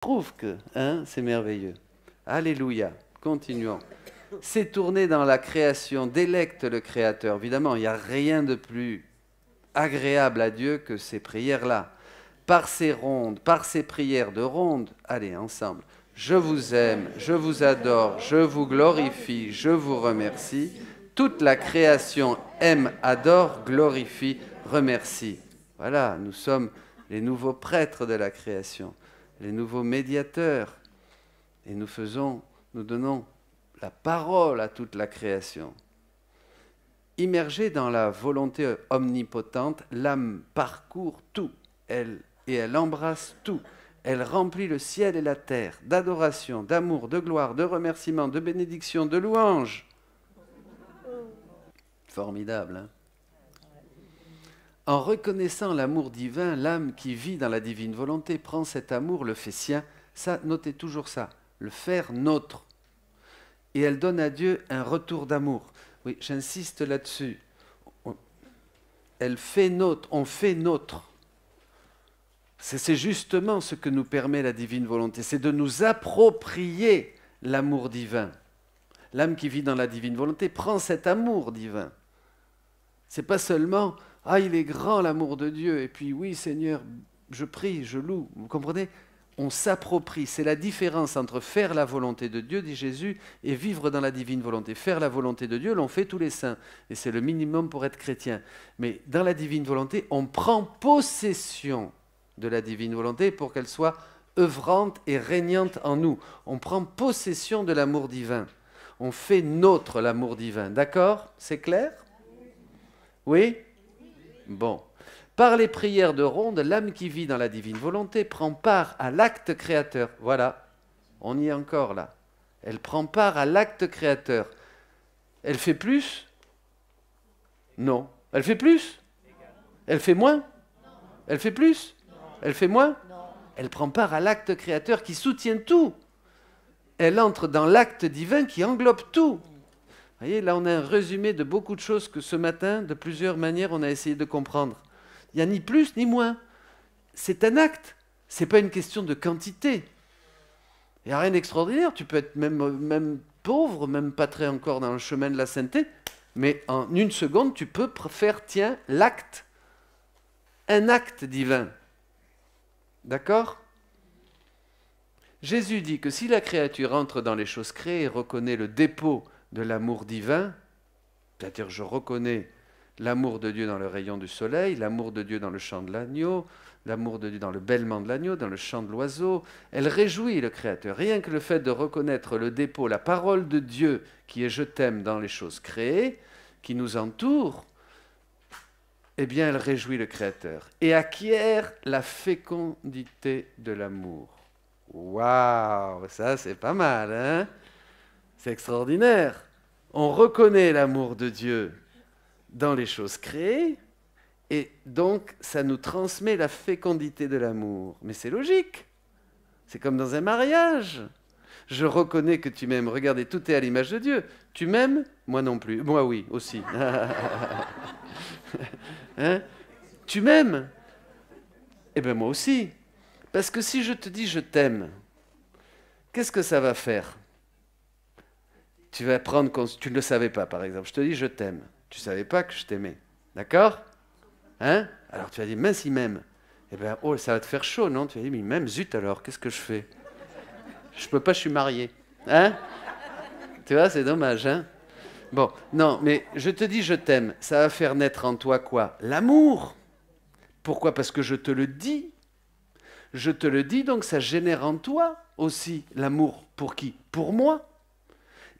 Prouve que, hein, c'est merveilleux. Alléluia. Continuons. S'étourner dans la création délecte le Créateur. Évidemment, il n'y a rien de plus agréable à Dieu que ces prières-là. Par ces rondes, par ces prières de rondes, allez, ensemble. Je vous aime, je vous adore, je vous glorifie, je vous remercie. Toute la création aime, adore, glorifie, remercie. Voilà, nous sommes les nouveaux prêtres de la création, les nouveaux médiateurs. Et nous donnons la parole à toute la création. Immergée dans la volonté omnipotente, l'âme parcourt tout, elle embrasse tout. Elle remplit le ciel et la terre d'adoration, d'amour, de gloire, de remerciement, de bénédiction, de louange. Formidable, hein? En reconnaissant l'amour divin, l'âme qui vit dans la divine volonté prend cet amour, le fait sien. Ça, notez toujours ça, le faire nôtre. Et elle donne à Dieu un retour d'amour. Oui, j'insiste là-dessus. Elle fait nôtre, on fait nôtre. C'est justement ce que nous permet la divine volonté, c'est de nous approprier l'amour divin. L'âme qui vit dans la divine volonté prend cet amour divin. C'est pas seulement « Ah, il est grand l'amour de Dieu » et puis « Oui, Seigneur, je prie, je loue ». Vous comprenez ? On s'approprie. C'est la différence entre faire la volonté de Dieu, dit Jésus, et vivre dans la divine volonté. Faire la volonté de Dieu, l'ont fait tous les saints. Et c'est le minimum pour être chrétien. Mais dans la divine volonté, on prend possession de la divine volonté pour qu'elle soit œuvrante et régnante en nous. On prend possession de l'amour divin. On fait nôtre l'amour divin. D'accord ? C'est clair ? Oui ? Bon. Par les prières de ronde, l'âme qui vit dans la divine volonté prend part à l'acte créateur. Voilà, on y est encore là. Elle prend part à l'acte créateur. Elle fait plus ? Non. Elle fait plus ? Elle fait moins ? Elle fait plus ? Elle fait moins ? Elle prend part à l'acte créateur qui soutient tout. Elle entre dans l'acte divin qui englobe tout. Vous voyez, là on a un résumé de beaucoup de choses que ce matin, de plusieurs manières, on a essayé de comprendre. Il n'y a ni plus ni moins. C'est un acte. Ce n'est pas une question de quantité. Il n'y a rien d'extraordinaire. Tu peux être même pauvre, même pas très encore dans le chemin de la sainteté, mais en une seconde, tu peux faire, tiens, l'acte. Un acte divin. D'accord ? Jésus dit que si la créature entre dans les choses créées et reconnaît le dépôt de l'amour divin, c'est-à-dire je reconnais l'amour de Dieu dans le rayon du soleil, l'amour de Dieu dans le chant de l'agneau, l'amour de Dieu dans le bêlement de l'agneau, dans le chant de l'oiseau. Elle réjouit le Créateur. Rien que le fait de reconnaître le dépôt, la parole de Dieu qui est « je t'aime » dans les choses créées, qui nous entourent, eh bien elle réjouit le Créateur et acquiert la fécondité de l'amour. Waouh, ça c'est pas mal, hein? C'est extraordinaire. On reconnaît l'amour de Dieu dans les choses créées, et donc ça nous transmet la fécondité de l'amour. Mais c'est logique, c'est comme dans un mariage. Je reconnais que tu m'aimes, regardez, tout est à l'image de Dieu. Tu m'aimes ? Moi non plus. Moi oui, aussi. Hein ? Tu m'aimes ? Eh bien moi aussi. Parce que si je te dis je t'aime, qu'est-ce que ça va faire ? Tu vas prendre, tu ne le savais pas par exemple, je te dis je t'aime. Tu ne savais pas que je t'aimais. D'accord ? Hein ? Alors tu vas dire, mince, il m'aime. Eh bien, oh, ça va te faire chaud, non ? Tu vas dire, mais il m'aime, zut alors, qu'est-ce que je fais ? Je peux pas, je suis marié. Hein ? Tu vois, c'est dommage, hein ? Bon, non, mais je te dis, je t'aime. Ça va faire naître en toi quoi ? L'amour. Pourquoi ? Parce que je te le dis. Je te le dis, donc ça génère en toi aussi l'amour. Pour qui ? Pour moi.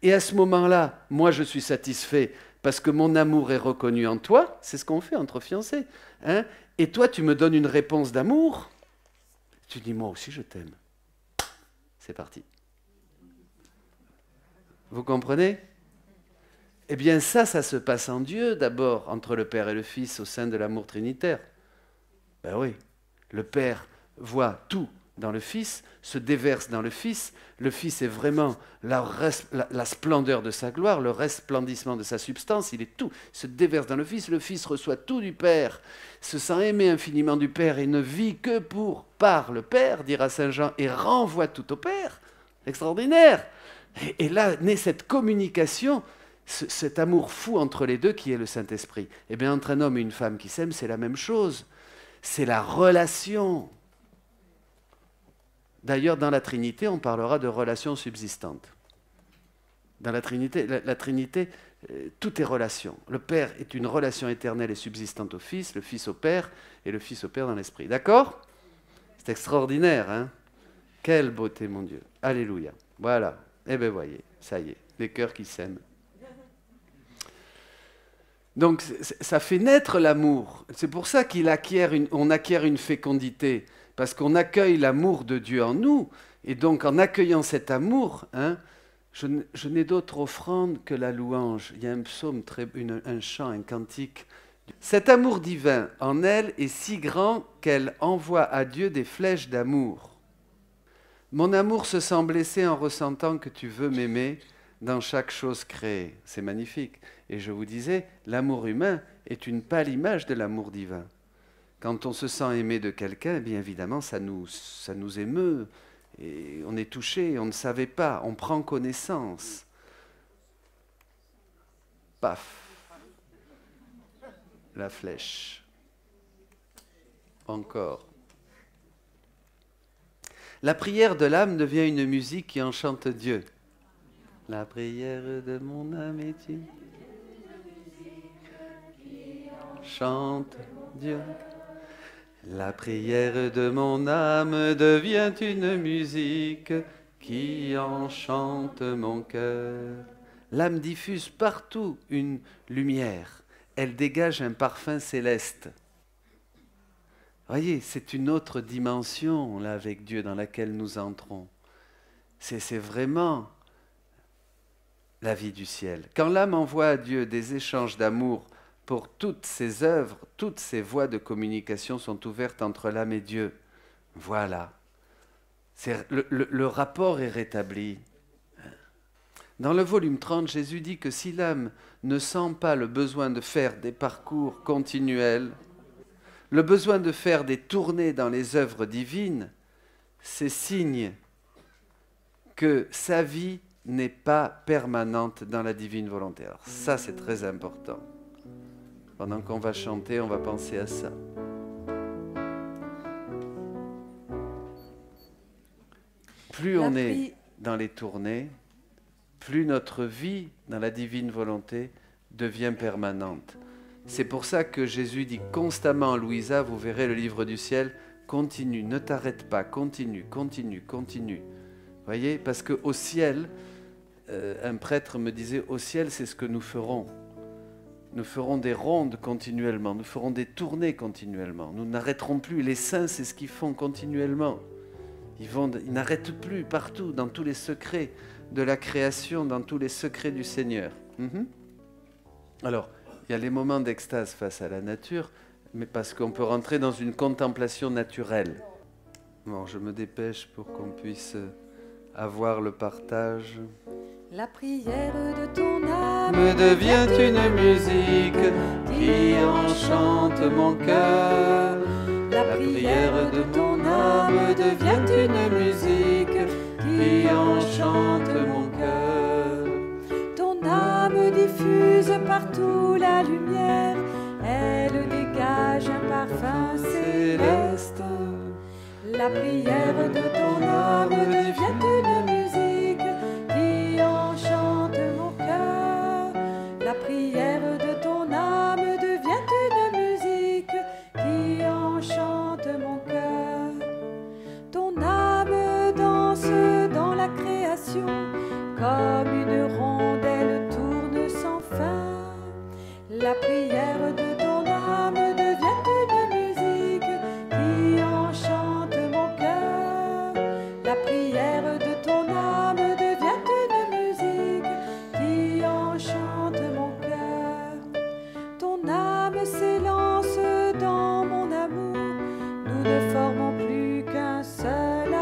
Et à ce moment-là, moi, je suis satisfait parce que mon amour est reconnu en toi. C'est ce qu'on fait entre fiancés. Hein ? Et toi, tu me donnes une réponse d'amour. Tu dis, moi aussi, je t'aime. C'est parti. Vous comprenez ? Eh bien, ça se passe en Dieu d'abord, entre le Père et le Fils, au sein de l'amour trinitaire. Ben oui, le Père voit tout dans le Fils, se déverse dans le Fils. Le Fils est vraiment la splendeur de sa gloire, le resplendissement de sa substance, il est tout, il se déverse dans le Fils reçoit tout du Père, se sent aimé infiniment du Père et ne vit que par le Père, dira Saint Jean, et renvoie tout au Père. Extraordinaire! Et là naît cette communication, cet amour fou entre les deux qui est le Saint-Esprit. Eh bien, entre un homme et une femme qui s'aiment, c'est la même chose. C'est la relation. D'ailleurs, dans la Trinité, on parlera de relations subsistantes. Dans la Trinité, tout est relation. Le Père est une relation éternelle et subsistante au Fils, le Fils au Père, et le Fils au Père dans l'Esprit. D'accord? C'est extraordinaire, hein? Quelle beauté, mon Dieu. Alléluia. Voilà. Eh bien, voyez, ça y est, les cœurs qui s'aiment. Donc, ça fait naître l'amour. C'est pour ça qu'on acquiert une fécondité. Parce qu'on accueille l'amour de Dieu en nous, et donc en accueillant cet amour, hein, je n'ai d'autre offrande que la louange. Il y a un psaume, un chant, un cantique. Cet amour divin en elle est si grand qu'elle envoie à Dieu des flèches d'amour. Mon amour se sent blessé en ressentant que tu veux m'aimer dans chaque chose créée. C'est magnifique. Et je vous disais, l'amour humain est une pâle image de l'amour divin. Quand on se sent aimé de quelqu'un, bien évidemment, ça nous émeut. Et on est touché, on ne savait pas, on prend connaissance. Paf, la flèche. Encore. La prière de l'âme devient une musique qui enchante Dieu. La prière de mon âme est une chante Dieu. La prière de mon âme devient une musique qui enchante mon cœur. L'âme diffuse partout une lumière. Elle dégage un parfum céleste. Voyez, c'est une autre dimension, là, avec Dieu, dans laquelle nous entrons. C'est vraiment la vie du ciel. Quand l'âme envoie à Dieu des échanges d'amour, pour toutes ses œuvres, toutes ses voies de communication sont ouvertes entre l'âme et Dieu. Voilà. Le rapport est rétabli. Dans le volume 30, Jésus dit que si l'âme ne sent pas le besoin de faire des parcours continuels, le besoin de faire des tournées dans les œuvres divines, c'est signe que sa vie n'est pas permanente dans la divine volonté. Alors ça, c'est très important. Pendant qu'on va chanter, on va penser à ça. Plus on est dans les tournées, plus notre vie dans la divine volonté devient permanente. C'est pour ça que Jésus dit constamment à Louisa, vous verrez le livre du ciel, continue, ne t'arrête pas, continue, continue, continue. Vous voyez, parce qu'au ciel, un prêtre me disait, au ciel, c'est ce que nous ferons. Nous ferons des rondes continuellement, nous ferons des tournées continuellement. Nous n'arrêterons plus. Les saints, c'est ce qu'ils font continuellement. Ils n'arrêtent plus partout, dans tous les secrets de la création, dans tous les secrets du Seigneur. Alors, il y a les moments d'extase face à la nature, mais parce qu'on peut rentrer dans une contemplation naturelle. Bon, je me dépêche pour qu'on puisse avoir le partage. La prière de ton âme devient une musique qui enchante mon cœur. La prière de ton âme devient une musique qui enchante mon cœur. Ton âme diffuse partout la lumière, elle dégage un parfum céleste. La prière de ton âme devient une musique qui enchante mon cœur. La prière de ton âme devient une musique qui enchante mon cœur. Ton âme danse dans la création comme une rondelle tourne sans fin. La prière de ton âme devient une musique qui enchante mon cœur. La prière de ton âme devient une musique qui enchante mon cœur. Ton âme s'élance dans mon amour, nous ne formons plus qu'un seul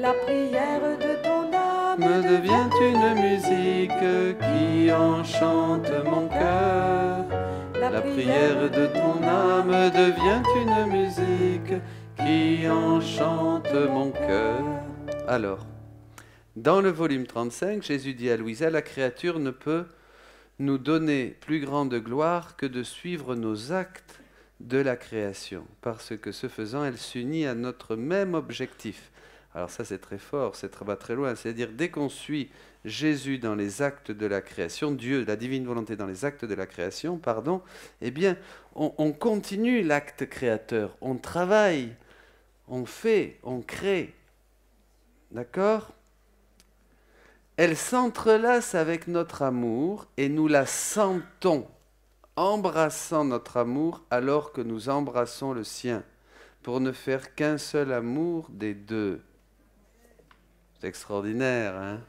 La prière de ton âme me devient une musique qui enchante mon cœur. La prière de ton âme devient une musique qui enchante mon cœur. Alors, dans le volume 35, Jésus dit à Louisa, la créature ne peut nous donner plus grande gloire que de suivre nos actes de la création, parce que ce faisant, elle s'unit à notre même objectif. Alors ça, c'est très fort, va très loin. C'est-à-dire, dès qu'on suit Jésus dans les actes de la création, Dieu, la divine volonté dans les actes de la création, pardon, eh bien, on continue l'acte créateur, on travaille, on fait, on crée. D'accord ? Elle s'entrelace avec notre amour et nous la sentons, embrassant notre amour alors que nous embrassons le sien, pour ne faire qu'un seul amour des deux. C'est extraordinaire, hein ?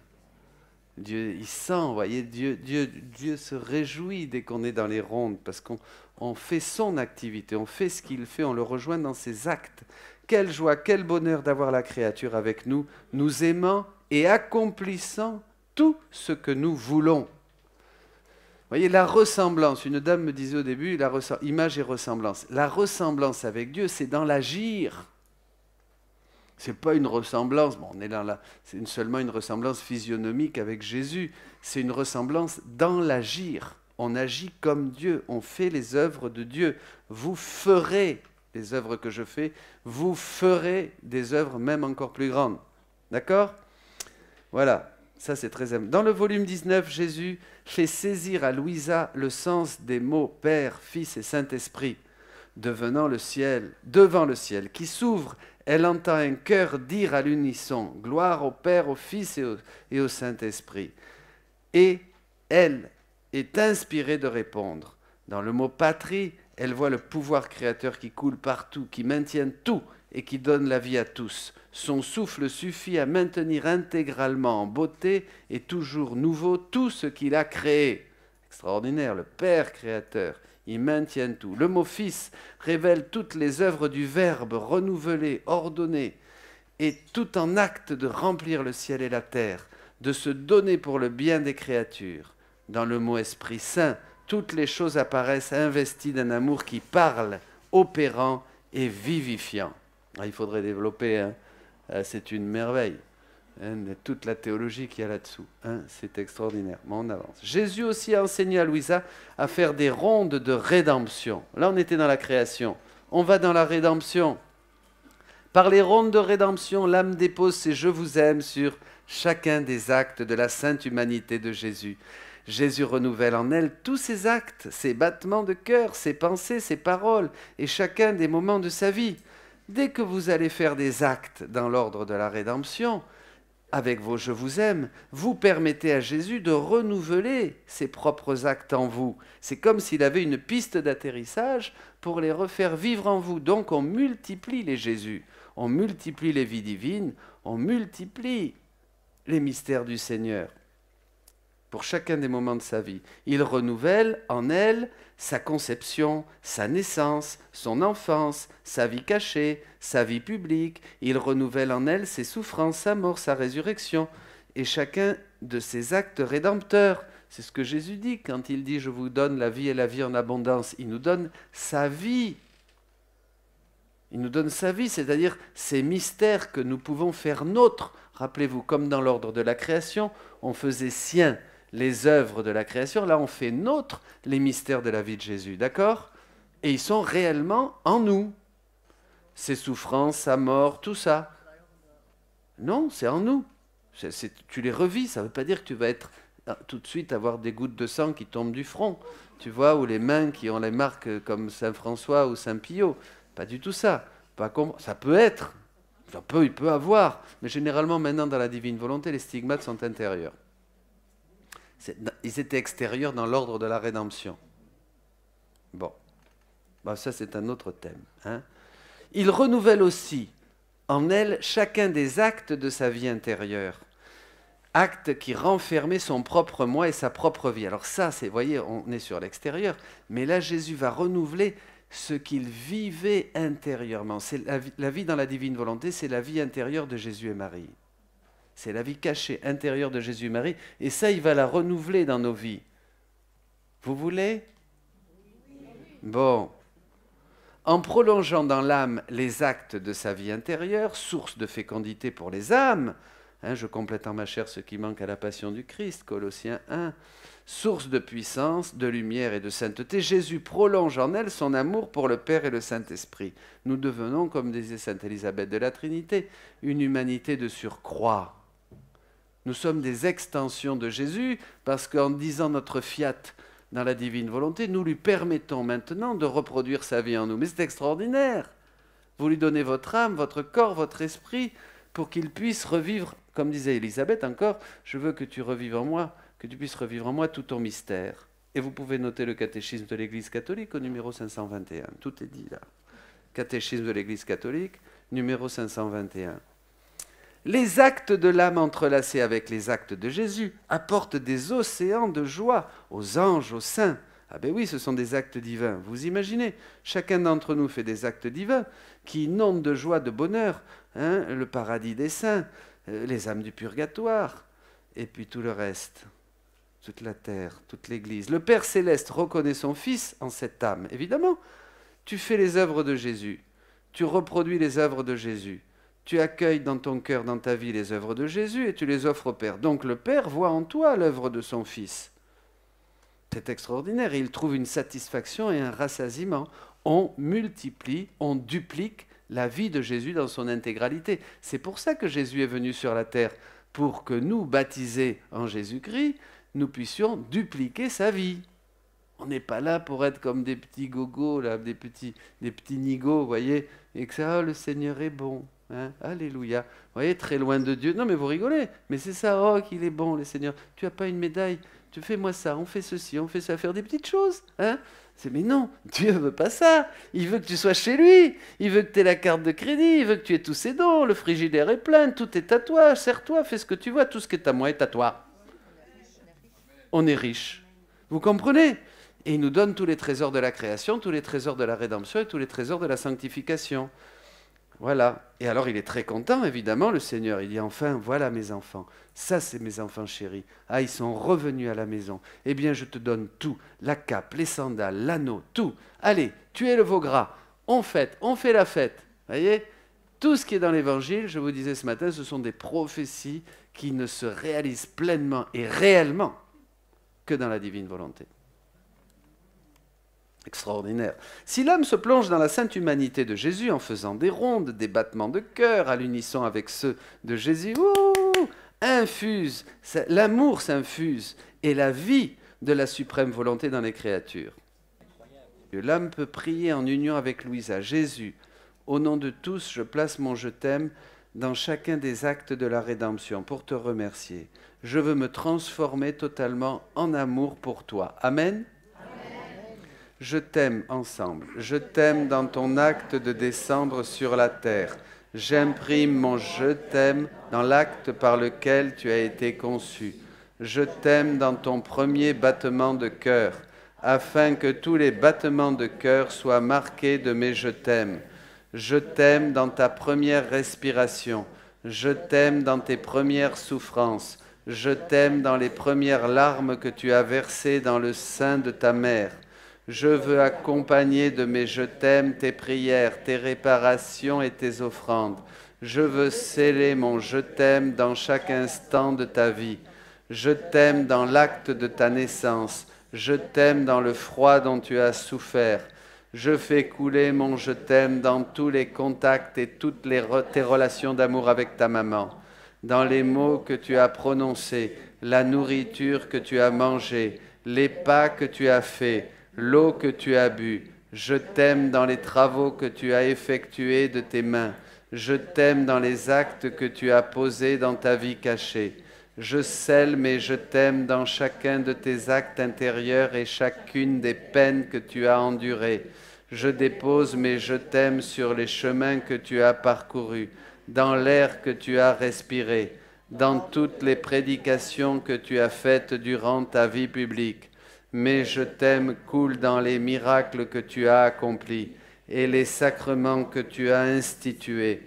Dieu, il sent, vous voyez, Dieu se réjouit dès qu'on est dans les rondes, parce qu'on fait son activité, on fait ce qu'il fait, on le rejoint dans ses actes. Quelle joie, quel bonheur d'avoir la créature avec nous, nous aimant et accomplissant tout ce que nous voulons. Vous voyez, la ressemblance, une dame me disait au début, image et ressemblance. La ressemblance avec Dieu, c'est dans l'agir. Ce n'est pas une ressemblance, bon, on est là, c'est seulement une ressemblance physionomique avec Jésus. C'est une ressemblance dans l'agir. On agit comme Dieu, on fait les œuvres de Dieu. Vous ferez les œuvres que je fais, vous ferez des œuvres même encore plus grandes. D'accord ? Voilà, ça c'est très important. Dans le volume 19, Jésus fait saisir à Louisa le sens des mots Père, Fils et Saint-Esprit. Devant le ciel qui s'ouvre, elle entend un chœur dire à l'unisson « Gloire au Père, au Fils et au Saint-Esprit ». Et elle est inspirée de répondre. Dans le mot « patrie », elle voit le pouvoir créateur qui coule partout, qui maintient tout et qui donne la vie à tous. Son souffle suffit à maintenir intégralement en beauté et toujours nouveau tout ce qu'il a créé. Extraordinaire, le Père créateur, il maintient tout. Le mot Fils révèle toutes les œuvres du Verbe renouvelé, ordonné, et tout en acte de remplir le ciel et la terre, de se donner pour le bien des créatures. Dans le mot Esprit Saint, toutes les choses apparaissent investies d'un amour qui parle, opérant et vivifiant. Ah, il faudrait développer, hein. C'est une merveille, hein, toute la théologie qu'il y a là-dessous. Hein, c'est extraordinaire. Mais on avance. Jésus aussi a enseigné à Louisa à faire des rondes de rédemption. Là, on était dans la création. On va dans la rédemption. Par les rondes de rédemption, l'âme dépose ses « je vous aime » sur chacun des actes de la sainte humanité de Jésus. Jésus renouvelle en elle tous ses actes, ses battements de cœur, ses pensées, ses paroles et chacun des moments de sa vie. Dès que vous allez faire des actes dans l'ordre de la rédemption, avec vos « je vous aime », vous permettez à Jésus de renouveler ses propres actes en vous. C'est comme s'il avait une piste d'atterrissage pour les refaire vivre en vous. Donc on multiplie les Jésus, on multiplie les vies divines, on multiplie les mystères du Seigneur. Pour chacun des moments de sa vie, il renouvelle en elle sa conception, sa naissance, son enfance, sa vie cachée, sa vie publique. Il renouvelle en elle ses souffrances, sa mort, sa résurrection et chacun de ses actes rédempteurs. C'est ce que Jésus dit quand il dit « Je vous donne la vie et la vie en abondance ». Il nous donne sa vie. Il nous donne sa vie, c'est-à-dire ces mystères que nous pouvons faire nôtres. Rappelez-vous, comme dans l'ordre de la création, on faisait sien les œuvres de la création, là on fait nôtre les mystères de la vie de Jésus, d'accord ? Et ils sont réellement en nous. Ses souffrances, sa mort, tout ça. Non, c'est en nous. Tu les revis, ça ne veut pas dire que tu vas être tout de suite avoir des gouttes de sang qui tombent du front, tu vois, ou les mains qui ont les marques comme Saint François ou Saint Pio. Pas du tout ça. Ça peut être, il peut avoir, mais généralement maintenant dans la divine volonté, les stigmates sont intérieurs. Ils étaient extérieurs dans l'ordre de la rédemption. Bon, ça c'est un autre thème. Hein. Il renouvelle aussi en elle chacun des actes de sa vie intérieure. Acte qui renfermait son propre moi et sa propre vie. Alors ça, vous voyez, on est sur l'extérieur, mais là Jésus va renouveler ce qu'il vivait intérieurement. C'est la vie dans la divine volonté, c'est la vie intérieure de Jésus et Marie. C'est la vie cachée intérieure de Jésus-Marie. Et ça, il va la renouveler dans nos vies. Vous voulez? Bon. En prolongeant dans l'âme les actes de sa vie intérieure, source de fécondité pour les âmes, je complète en ma chair ce qui manque à la passion du Christ, Colossiens 1, source de puissance, de lumière et de sainteté, Jésus prolonge en elle son amour pour le Père et le Saint-Esprit. Nous devenons, comme disait sainte Élisabeth de la Trinité, une humanité de surcroît. Nous sommes des extensions de Jésus parce qu'en disant notre fiat dans la divine volonté, nous lui permettons maintenant de reproduire sa vie en nous. Mais c'est extraordinaire. Vous lui donnez votre âme, votre corps, votre esprit pour qu'il puisse revivre, comme disait Élisabeth encore, je veux que tu revives en moi, que tu puisses revivre en moi tout ton mystère. Et vous pouvez noter le catéchisme de l'Église catholique au numéro 521. Tout est dit là. Catéchisme de l'Église catholique, numéro 521. Les actes de l'âme entrelacés avec les actes de Jésus apportent des océans de joie aux anges, aux saints. Ah ben oui, ce sont des actes divins. Vous imaginez, chacun d'entre nous fait des actes divins qui inondent de joie, de bonheur, le paradis des saints, les âmes du purgatoire, et puis tout le reste, toute la terre, toute l'Église. Le Père Céleste reconnaît son Fils en cette âme. Évidemment, tu fais les œuvres de Jésus, tu reproduis les œuvres de Jésus. Tu accueilles dans ton cœur, dans ta vie, les œuvres de Jésus et tu les offres au Père. Donc le Père voit en toi l'œuvre de son Fils. C'est extraordinaire et il trouve une satisfaction et un rassasiement. On multiplie, on duplique la vie de Jésus dans son intégralité. C'est pour ça que Jésus est venu sur la terre, pour que nous, baptisés en Jésus-Christ, nous puissions dupliquer sa vie. On n'est pas là pour être comme des petits gogos, là, des petits nigauds, vous voyez, et que ça, le Seigneur est bon. Alléluia. Vous voyez, très loin de Dieu. Non, mais vous rigolez. Mais c'est ça, oh, qu'il est bon, le Seigneur. Tu n'as pas une médaille. Tu fais-moi ça, on fait ceci, on fait ça, faire des petites choses. Mais non, Dieu ne veut pas ça. Il veut que tu sois chez lui. Il veut que tu aies la carte de crédit. Il veut que tu aies tous ses dons. Le frigidaire est plein. Tout est à toi. Sers-toi, fais ce que tu vois. Tout ce qui est à moi est à toi. On est riche. Vous comprenez? Et il nous donne tous les trésors de la création, tous les trésors de la rédemption et tous les trésors de la sanctification. Voilà. Et alors il est très content, évidemment, le Seigneur. Il dit, enfin, voilà mes enfants. Ça, c'est mes enfants chéris. Ils sont revenus à la maison. Eh bien, je te donne tout. La cape, les sandales, l'anneau, tout. Allez, tuez le veau gras. On fête, on fait la fête. Voyez? Tout ce qui est dans l'Évangile, je vous disais ce matin, ce sont des prophéties qui ne se réalisent pleinement et réellement que dans la divine volonté. Extraordinaire. Si l'homme se plonge dans la sainte humanité de Jésus en faisant des rondes, des battements de cœur à l'unisson avec ceux de Jésus, l'amour s'infuse et la vie de la suprême volonté dans les créatures. L'homme peut prier en union avec Louisa. Jésus, au nom de tous, je place mon je t'aime dans chacun des actes de la rédemption pour te remercier. Je veux me transformer totalement en amour pour toi. Amen. Je t'aime ensemble, je t'aime dans ton acte de descendre sur la terre. J'imprime mon je t'aime dans l'acte par lequel tu as été conçu. Je t'aime dans ton premier battement de cœur, afin que tous les battements de cœur soient marqués de mes je t'aime. Je t'aime dans ta première respiration. Je t'aime dans tes premières souffrances. Je t'aime dans les premières larmes que tu as versées dans le sein de ta mère. Je veux accompagner de mes je t'aime tes prières, tes réparations et tes offrandes. Je veux sceller mon je t'aime dans chaque instant de ta vie. Je t'aime dans l'acte de ta naissance. Je t'aime dans le froid dont tu as souffert. Je fais couler mon je t'aime dans tous les contacts et toutes tes relations d'amour avec ta maman. Dans les mots que tu as prononcés, la nourriture que tu as mangée, les pas que tu as faits, l'eau que tu as bu. Je t'aime dans les travaux que tu as effectués de tes mains. Je t'aime dans les actes que tu as posés dans ta vie cachée. Je scelle mes je t'aime dans chacun de tes actes intérieurs et chacune des peines que tu as endurées. Je dépose mes je t'aime sur les chemins que tu as parcourus, dans l'air que tu as respiré, dans toutes les prédications que tu as faites durant ta vie publique. Mais je t'aime coule dans les miracles que tu as accomplis et les sacrements que tu as institués.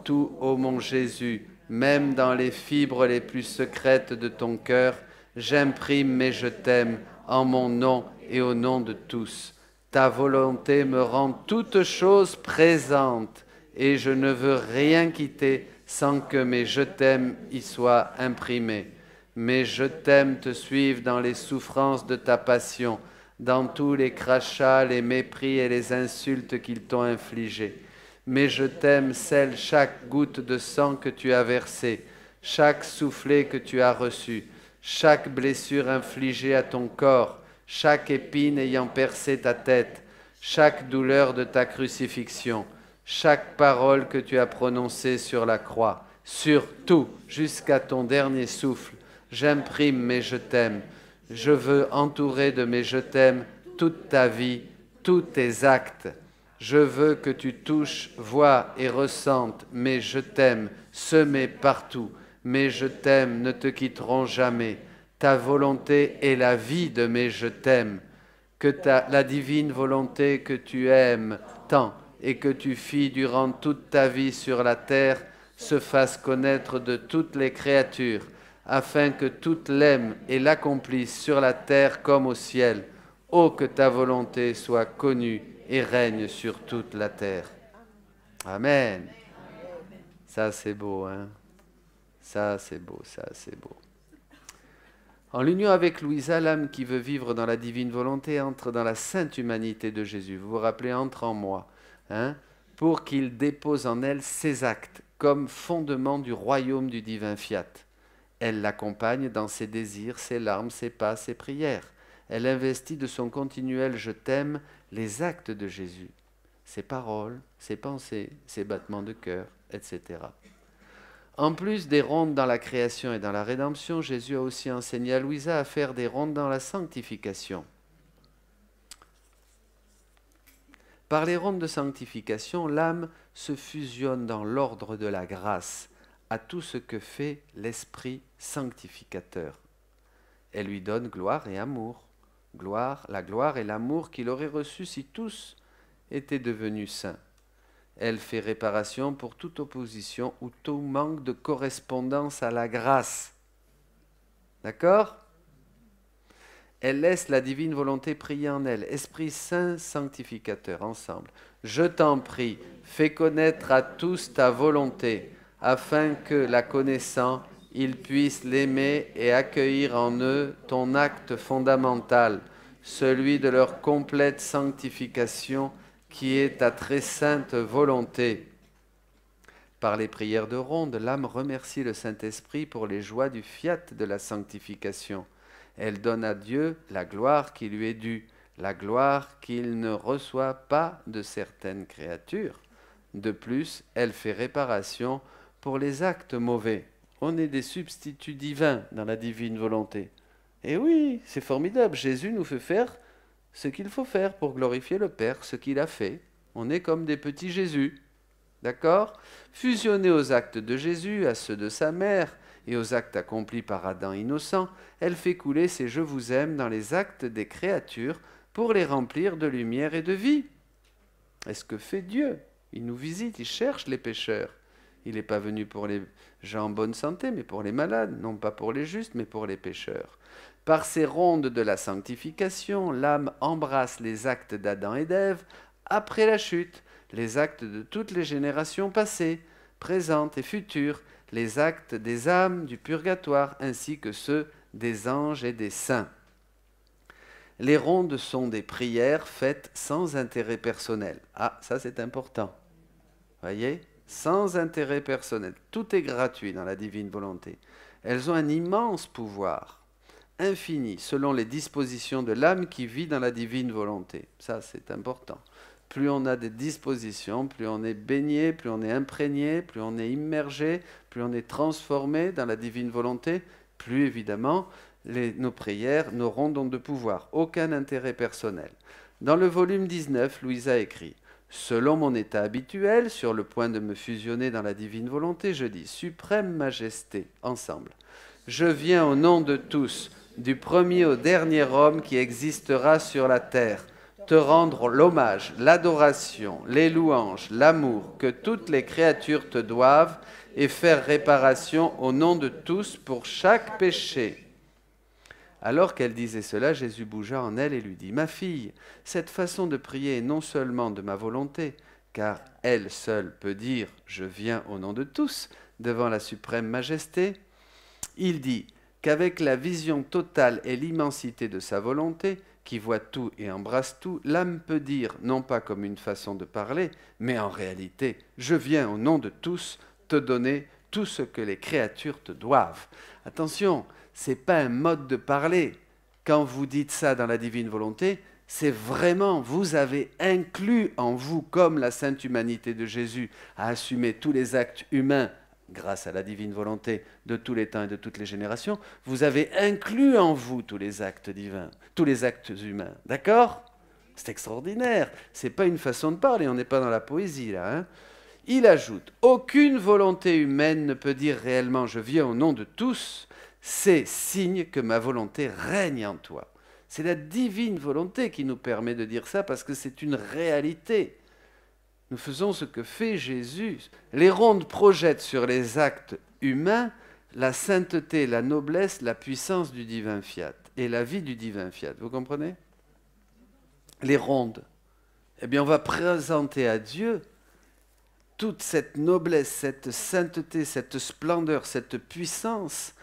Tout, ô mon Jésus, Même dans les fibres les plus secrètes de ton cœur, j'imprime mes je t'aime en mon nom et au nom de tous. Ta volonté me rend toute chose présente et je ne veux rien quitter sans que mes je t'aime y soient imprimés. Mes je t'aime te suivent dans les souffrances de ta passion, dans tous les crachats, les mépris et les insultes qu'ils t'ont infligés. Mais je t'aime scelle chaque goutte de sang que tu as versée, chaque soufflet que tu as reçu, chaque blessure infligée à ton corps, chaque épine ayant percé ta tête, chaque douleur de ta crucifixion, chaque parole que tu as prononcée sur la croix, sur tout, jusqu'à ton dernier souffle, j'imprime mes je t'aime. Je veux entourer de mes je t'aime toute ta vie, tous tes actes. Je veux que tu touches, vois et ressentes mes je t'aime semés partout. Mes je t'aime ne te quitteront jamais. Ta volonté est la vie de mes je t'aime. Que la divine volonté que tu aimes tant et que tu fis durant toute ta vie sur la terre se fasse connaître de toutes les créatures, afin que toutes l'aiment et l'accomplissent sur la terre comme au ciel. Ô que ta volonté soit connue et règne sur toute la terre. Amen. Ça c'est beau, hein? Ça c'est beau, ça c'est beau. En l'union avec Louisa, l'âme qui veut vivre dans la divine volonté entre dans la sainte humanité de Jésus. Vous vous rappelez, entre en moi, hein? Pour qu'il dépose en elle ses actes comme fondement du royaume du divin fiat. Elle l'accompagne dans ses désirs, ses larmes, ses pas, ses prières. Elle investit de son continuel « je t'aime » les actes de Jésus, ses paroles, ses pensées, ses battements de cœur, etc. En plus des rondes dans la création et dans la rédemption, Jésus a aussi enseigné à Louisa à faire des rondes dans la sanctification. Par les rondes de sanctification, l'âme se fusionne dans l'ordre de la grâce, à tout ce que fait l'Esprit sanctificateur. Elle lui donne gloire et amour. La gloire et l'amour qu'il aurait reçus si tous étaient devenus saints. Elle fait réparation pour toute opposition ou tout manque de correspondance à la grâce. D'accord ? Elle laisse la divine volonté prier en elle. Esprit Saint sanctificateur, ensemble. Je t'en prie, fais connaître à tous ta volonté, afin que, la connaissant, ils puissent l'aimer et accueillir en eux ton acte fondamental, celui de leur complète sanctification, qui est ta très sainte volonté. Par les prières de ronde, l'âme remercie le Saint-Esprit pour les joies du fiat de la sanctification. Elle donne à Dieu la gloire qui lui est due, la gloire qu'il ne reçoit pas de certaines créatures. De plus, elle fait réparation pour les actes mauvais. On est des substituts divins dans la divine volonté. Et oui, c'est formidable, Jésus nous fait faire ce qu'il faut faire pour glorifier le Père, ce qu'il a fait. On est comme des petits Jésus, d'accord ? Fusionnés aux actes de Jésus, à ceux de sa mère et aux actes accomplis par Adam innocent, elle fait couler ses « je vous aime » dans les actes des créatures pour les remplir de lumière et de vie. Est-ce que fait Dieu ? Il nous visite, il cherche les pécheurs. Il n'est pas venu pour les gens en bonne santé, mais pour les malades, non pas pour les justes, mais pour les pécheurs. Par ces rondes de la sanctification, l'âme embrasse les actes d'Adam et d'Ève après la chute, les actes de toutes les générations passées, présentes et futures, les actes des âmes du purgatoire, ainsi que ceux des anges et des saints. Les rondes sont des prières faites sans intérêt personnel. Ah, ça c'est important. Voyez ? Sans intérêt personnel. Tout est gratuit dans la divine volonté. Elles ont un immense pouvoir, infini, selon les dispositions de l'âme qui vit dans la divine volonté. Ça, c'est important. Plus on a des dispositions, plus on est baigné, plus on est imprégné, plus on est immergé, plus on est transformé dans la divine volonté, plus évidemment nos prières n'auront donc de pouvoir. Aucun intérêt personnel. Dans le volume 19, Louisa écrit « Selon mon état habituel, sur le point de me fusionner dans la divine volonté, je dis « Suprême Majesté », ensemble. Je viens au nom de tous, du premier au dernier homme qui existera sur la terre, te rendre l'hommage, l'adoration, les louanges, l'amour que toutes les créatures te doivent et faire réparation au nom de tous pour chaque péché. » Alors qu'elle disait cela, Jésus bougea en elle et lui dit, « Ma fille, cette façon de prier est non seulement de ma volonté, car elle seule peut dire « Je viens au nom de tous » devant la suprême majesté. Il dit qu'avec la vision totale et l'immensité de sa volonté, qui voit tout et embrasse tout, l'âme peut dire, non pas comme une façon de parler, mais en réalité, « Je viens au nom de tous te donner tout ce que les créatures te doivent. » Attention, ce n'est pas un mode de parler. Quand vous dites ça dans la divine volonté, c'est vraiment, vous avez inclus en vous, comme la sainte humanité de Jésus a assumé tous les actes humains grâce à la divine volonté de tous les temps et de toutes les générations, vous avez inclus en vous tous les actes divins, tous les actes humains. D'accord ? C'est extraordinaire. Ce n'est pas une façon de parler, on n'est pas dans la poésie là. Hein ? Il ajoute, « Aucune volonté humaine ne peut dire réellement « Je viens au nom de tous », c'est signe que ma volonté règne en toi. » C'est la divine volonté qui nous permet de dire ça parce que c'est une réalité. Nous faisons ce que fait Jésus. Les rondes projettent sur les actes humains la sainteté, la noblesse, la puissance du divin fiat et la vie du divin fiat. Vous comprenez ? Les rondes. Eh bien, on va présenter à Dieu toute cette noblesse, cette sainteté, cette splendeur, cette puissance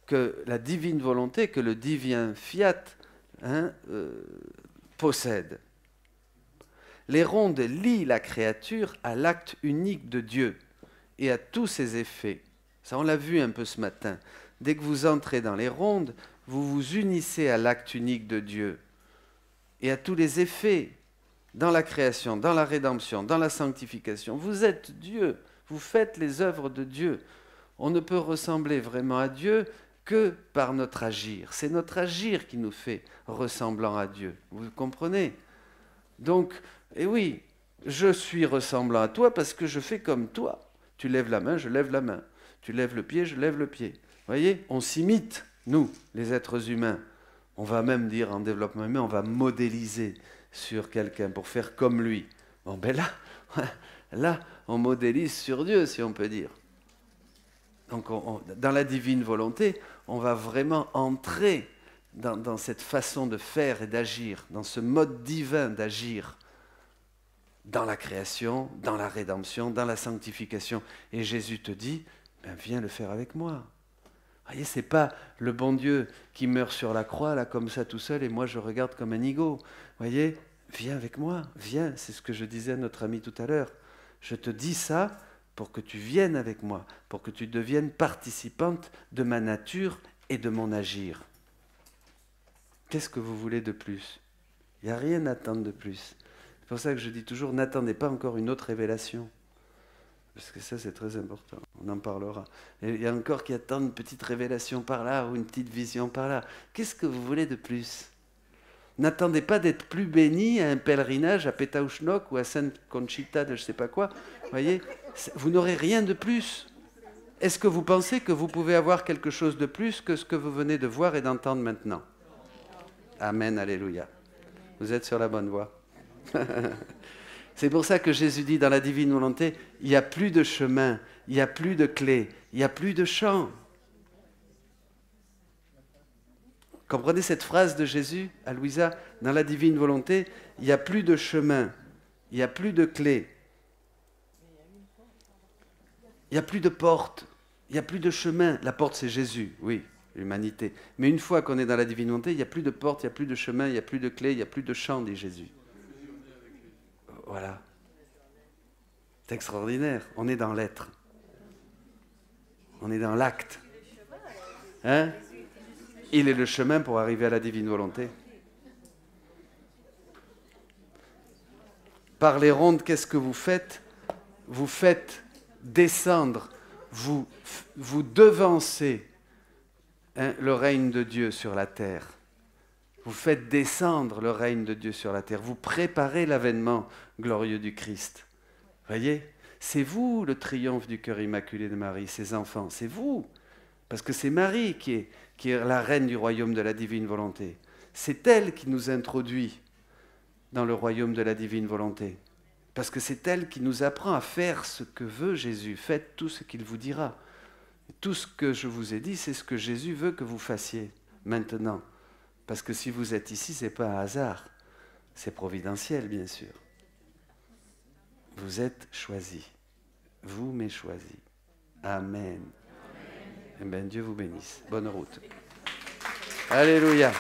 que la divine volonté, que le divin fiat possède. Les rondes lient la créature à l'acte unique de Dieu et à tous ses effets. Ça, on l'a vu un peu ce matin. Dès que vous entrez dans les rondes, vous vous unissez à l'acte unique de Dieu et à tous les effets dans la création, dans la rédemption, dans la sanctification. Vous êtes Dieu, vous faites les œuvres de Dieu. On ne peut ressembler vraiment à Dieu que par notre agir. C'est notre agir qui nous fait ressemblant à Dieu. Vous comprenez ? Donc, eh oui, je suis ressemblant à toi parce que je fais comme toi. Tu lèves la main, je lève la main. Tu lèves le pied, je lève le pied. Vous voyez, on s'imite, nous, les êtres humains. On va même dire en développement humain, on va modéliser sur quelqu'un pour faire comme lui. Bon, ben là, on modélise sur Dieu, si on peut dire. Donc, dans la divine volonté, on va vraiment entrer dans cette façon de faire et d'agir, dans ce mode divin d'agir, dans la création, dans la rédemption, dans la sanctification. Et Jésus te dit, ben, viens le faire avec moi. Vous voyez, ce n'est pas le bon Dieu qui meurt sur la croix, là, comme ça, tout seul, et moi, je regarde comme un nigaud. Vous voyez, viens avec moi, viens. C'est ce que je disais à notre ami tout à l'heure. Je te dis ça pour que tu viennes avec moi, pour que tu deviennes participante de ma nature et de mon agir. Qu'est-ce que vous voulez de plus ? Il n'y a rien à attendre de plus. C'est pour ça que je dis toujours, n'attendez pas encore une autre révélation. Parce que ça, c'est très important. On en parlera. Et il y a encore qui attendent une petite révélation par là ou une petite vision par là. Qu'est-ce que vous voulez de plus ? N'attendez pas d'être plus béni à un pèlerinage à Pétaouchnok ou à Sainte Conchita de je ne sais pas quoi. Vous voyez, vous n'aurez rien de plus. Est-ce que vous pensez que vous pouvez avoir quelque chose de plus que ce que vous venez de voir et d'entendre maintenant ? Amen, alléluia. Vous êtes sur la bonne voie. C'est pour ça que Jésus dit dans la divine volonté, il n'y a plus de chemin, il n'y a plus de clé, il n'y a plus de champ. Comprenez cette phrase de Jésus à Louisa, dans la divine volonté, il n'y a plus de chemin, il n'y a plus de clé, il n'y a plus de porte, il n'y a plus de chemin. La porte, c'est Jésus, oui, l'humanité. Mais une fois qu'on est dans la divine volonté, il n'y a plus de porte, il n'y a plus de chemin, il n'y a plus de clé, il n'y a plus de champ, dit Jésus. Voilà. C'est extraordinaire. On est dans l'être. On est dans l'acte. Hein ? Il est le chemin pour arriver à la divine volonté. Par les rondes, qu'est-ce que vous faites ? Vous faites descendre, vous devancez le règne de Dieu sur la terre. Vous faites descendre le règne de Dieu sur la terre. Vous préparez l'avènement glorieux du Christ. Voyez ? C'est vous le triomphe du cœur immaculé de Marie, ses enfants. C'est vous. Parce que c'est Marie qui est la reine du royaume de la divine volonté. C'est elle qui nous introduit dans le royaume de la divine volonté. Parce que c'est elle qui nous apprend à faire ce que veut Jésus. Faites tout ce qu'il vous dira. Tout ce que je vous ai dit, c'est ce que Jésus veut que vous fassiez maintenant. Parce que si vous êtes ici, ce n'est pas un hasard. C'est providentiel, bien sûr. Vous êtes choisis. Vous m'avez choisi. Amen. Eh bien, Dieu vous bénisse. Bonne route. Alléluia.